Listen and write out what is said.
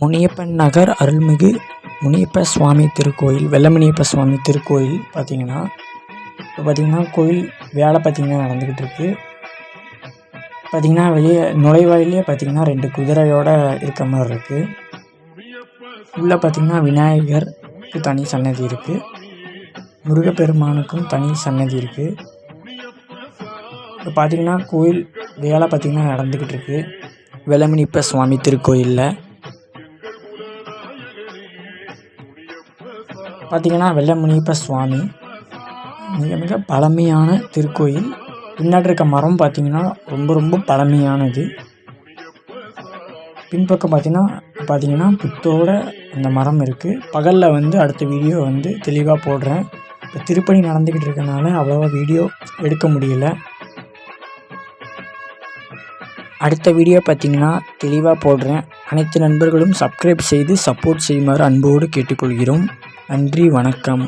முனியப்பன் நகர் அருள்மிகு முனியப்ப சுவாமி திருக்கோயில், வெள்ளமுனியப்ப சுவாமி திருக்கோயில் பார்த்திங்கன்னா, இப்போ பார்த்திங்கன்னா கோயில் வேலை பார்த்திங்கன்னா நடந்துக்கிட்டு இருக்குது. பார்த்திங்கன்னா வெளியே நுழைவாயிலே பார்த்திங்கன்னா 2 குதிரையோடு இருக்க மாதிரி இருக்குது. உள்ளே பார்த்திங்கன்னா விநாயகருக்கு தனி சன்னதி இருக்குது, முருகப்பெருமானுக்கும் தனி சன்னதி இருக்குது. இப்போ பார்த்திங்கன்னா கோயில் வேலை பார்த்திங்கன்னா நடந்துக்கிட்டு இருக்குது வெள்ளமுனியப்ப சுவாமி திருக்கோயிலில். பார்த்திங்கன்னா வெள்ளமுனியப்ப சுவாமி மிக மிக பழமையான திருக்கோயில். பின்னாடி இருக்க மரம் பார்த்திங்கன்னா ரொம்ப பழமையானது. பின்பக்கம் பார்த்திங்கன்னா புத்தோட அந்த மரம் இருக்குது. பகலில் அடுத்த வீடியோ தெளிவாக போடுறேன். இப்போ திருப்பணி நடந்துக்கிட்டு இருக்கனால அவ்வளோவா வீடியோ எடுக்க முடியல. அடுத்த வீடியோ பார்த்திங்கன்னா தெளிவாக போடுறேன். அனைத்து நண்பர்களும் சப்ஸ்கிரைப் செய்து சப்போர்ட் செய்யுமாறு அன்போடு கேட்டுக்கொள்கிறோம். நன்றி, வணக்கம்.